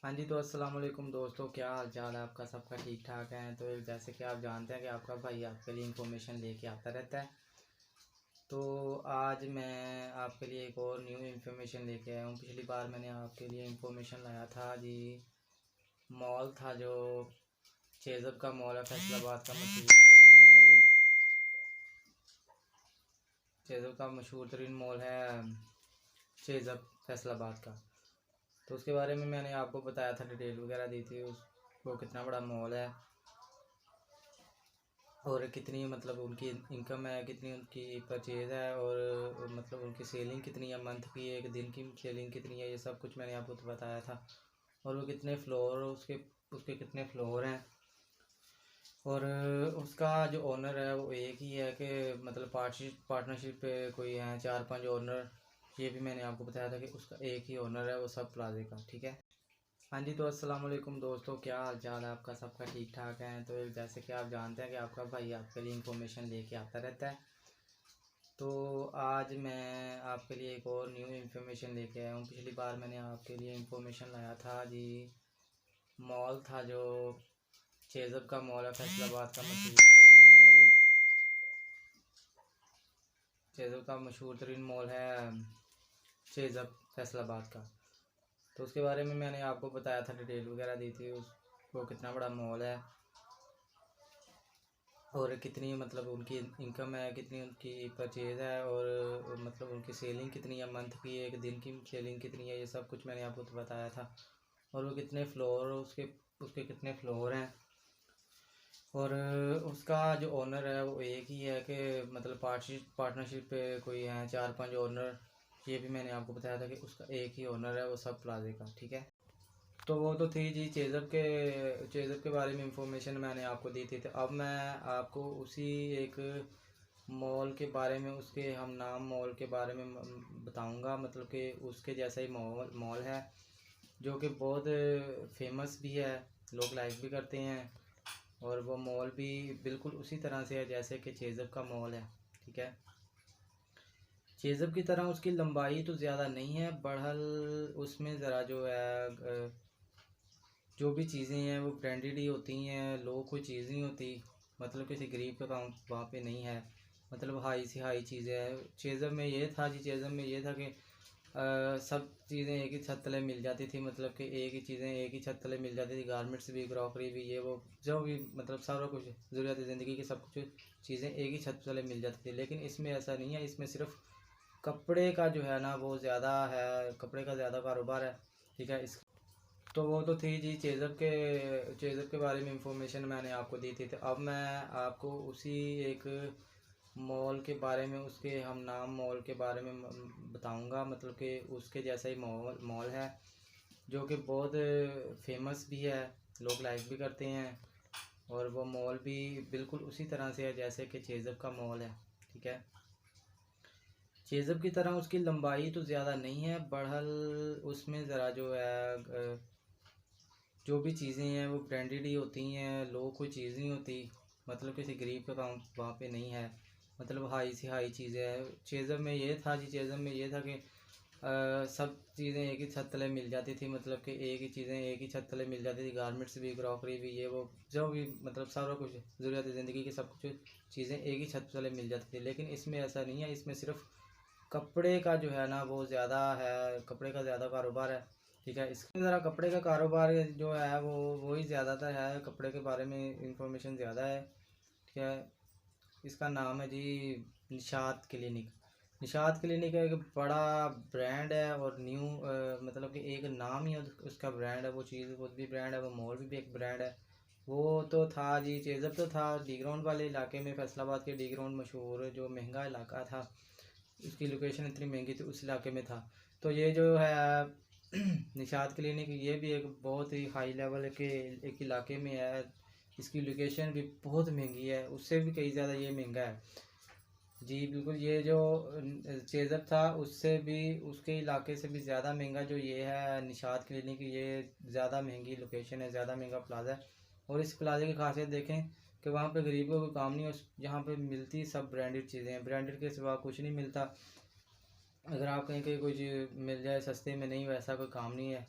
हाँ जी, तो अस्सलाम वालेकुम दोस्तों, क्या हाल चाल है आपका? सबका ठीक ठाक है। तो जैसे कि आप जानते हैं कि आपका भाई आपके लिए इंफॉर्मेशन लेके आता रहता है। तो आज मैं आपके लिए एक और न्यू इन्फॉर्मेशन लेके आया हूँ। पिछली बार मैंने आपके लिए इंफॉर्मेशन लाया था जी। मॉल था जो चेज़अप का मॉल है, फैसलाबाद का मशहूर तरीन मॉल। चेज़अप का मशहूर तरीन मॉल है चेज़अप फैसलाबाद का। तो उसके बारे में मैंने आपको बताया था, डिटेल वगैरह दी थी। उस वो कितना बड़ा मॉल है और कितनी मतलब उनकी इनकम है, कितनी उनकी परचेज़ है, और मतलब उनकी सेलिंग कितनी है, मंथ की एक दिन की सेलिंग कितनी है, ये सब कुछ मैंने आपको तो बताया था। और वो कितने फ्लोर उसके उसके कितने फ्लोर हैं। और उसका जो ओनर है वो एक ही है कि मतलब पार्टनरशिप पे कोई है 4-5 ओनर। ये भी मैंने आपको बताया था कि उसका एक ही ओनर है वो सब प्लाजे का, ठीक है। हाँ जी, तो अस्सलाम वालेकुम दोस्तों, क्या हाल चाल है आपका? सबका ठीक ठाक है। तो जैसे कि आप जानते हैं कि आपका भाई आपके लिए इंफॉर्मेशन लेके आता रहता है। तो आज मैं आपके लिए एक और न्यू इन्फॉर्मेशन लेके आया हूँ। पिछली बार मैंने आपके लिए इंफॉर्मेशन लाया था जी। मॉल था जो चेज़अप का मॉल है, फैसलाबाद का मशहूर तरीन मॉल। चेज़अप का मशहूर तरीन मॉल है चेज़अप फैसलाबाद का। तो उसके बारे में मैंने आपको बताया था, डिटेल वगैरह दी थी। उस वो कितना बड़ा मॉल है और कितनी मतलब उनकी इनकम है, कितनी उनकी परचेज़ है, और मतलब उनकी सेलिंग कितनी है, मंथ की एक दिन की सेलिंग कितनी है, ये सब कुछ मैंने आपको तो बताया था। और वो कितने फ्लोर उसके उसके कितने फ्लोर हैं। और उसका जो ओनर है वो एक ही है कि मतलब पार्टनरशिप पे कोई है 4-5 ओनर। ये भी मैंने आपको बताया था कि उसका एक ही ओनर है वो सब प्लाजे का, ठीक है। तो वो तो थी जी चेज़अप के बारे में इंफॉर्मेशन मैंने आपको दी थी। तो अब मैं आपको उसी एक मॉल के बारे में, उसके हम नाम मॉल के बारे में बताऊंगा। मतलब कि उसके जैसा ही मॉल मॉल है जो कि बहुत फेमस भी है, लोग लाइक भी करते हैं। और वो मॉल भी बिल्कुल उसी तरह से है जैसे कि चेज़अप का मॉल है, ठीक है। चेज़अप की तरह उसकी लंबाई तो ज़्यादा नहीं है, बढ़ल उसमें ज़रा जो है जो भी चीज़ें हैं वो ब्रांडेड ही होती हैं, लो कोई चीज़ नहीं होती। मतलब किसी गरीब का काम वहाँ पे नहीं है। मतलब हाई से हाई चीज़ें हैं। चेज़अप में ये था जी, चेज़अप में ये था कि सब चीज़ें एक ही छत तले मिल जाती थी। मतलब कि एक ही चीज़ें एक ही छत तले मिल जाती थी, गारमेंट्स भी, क्रॉकरी भी, ये वो जो भी मतलब सारा कुछ ज़रूरत ज़िंदगी की सब कुछ चीज़ें एक ही छत तले मिल जाती थी। लेकिन इसमें ऐसा नहीं है, इसमें सिर्फ कपड़े का जो है ना वो ज़्यादा है, कपड़े का ज़्यादा कारोबार है, ठीक है। इस तो वो तो थी जी चेज़अप के बारे में इंफॉर्मेशन मैंने आपको दी थी। तो अब मैं आपको उसी एक मॉल के बारे में, उसके हम नाम मॉल के बारे में बताऊंगा। मतलब कि उसके जैसा ही मॉल मॉल है जो कि बहुत फेमस भी है, लोग लाइक भी करते हैं। और वो मॉल भी बिल्कुल उसी तरह से है जैसे कि चेज़अप का मॉल है, ठीक है। चेज़अप की तरह उसकी लंबाई तो ज़्यादा नहीं है, बढ़ल उसमें ज़रा जो है जो भी चीज़ें हैं वो ब्रांडेड ही होती हैं, लो कोई चीज़ नहीं होती। मतलब किसी गरीब का काम वहाँ पे नहीं है। मतलब हाई से हाई चीज़ें हैं। चेज़अप में ये था जी, चेज़अप में ये था कि सब चीज़ें एक ही छत तले मिल जाती थी। मतलब कि एक ही चीज़ें एक ही छत तले मिल जाती थी, गारमेंट्स भी, क्रॉकरी भी, ये वो जो भी मतलब सारा कुछ ज़रूरत ज़िंदगी की सब कुछ चीज़ें एक ही छत तले मिल जाती थी। लेकिन इसमें ऐसा नहीं है, इसमें सिर्फ कपड़े का जो है ना वो ज़्यादा है, कपड़े का ज़्यादा कारोबार है, ठीक है। इसमें ज़रा कपड़े का कारोबार जो है वो वही ज़्यादातर है, कपड़े के बारे में इंफॉर्मेशन ज़्यादा है, ठीक है। इसका नाम है जी निशात क्लिनिक। निशात क्लिनिक एक बड़ा ब्रांड है और न्यू मतलब कि एक नाम ही उसका ब्रांड है। वो चीज़ वो भी ब्रांड है, वो मॉल भी एक ब्रांड है। वो तो था जी, चेज़अप तो था डी ग्राउंड वाले इलाके में, फैसलाबाद के डी ग्राउंड मशहूर जो महंगा इलाका था, उसकी लोकेशन इतनी महंगी थी, उस इलाके में था। तो ये जो है निशात क्लिनिक, ये भी एक बहुत ही हाई लेवल के एक इलाके में है। इसकी लोकेशन भी बहुत महंगी है, उससे भी कई ज़्यादा ये महंगा है जी। बिल्कुल, ये जो चेज़अप था उससे भी, उसके इलाके से भी ज़्यादा महंगा जो ये है निशात क्लिनिक, ये ज़्यादा महंगी लोकेशन है, ज़्यादा महंगा प्लाज़ा है। और इस प्लाज़े की खासियत देखें कि वहाँ पे गरीबों को काम नहीं है। यहाँ पे मिलती सब ब्रांडेड चीज़ें हैं, ब्रांडेड के सिवा कुछ नहीं मिलता। अगर आप कहीं कहीं कोई चीज़ मिल जाए सस्ते में, नहीं वैसा कोई काम नहीं है।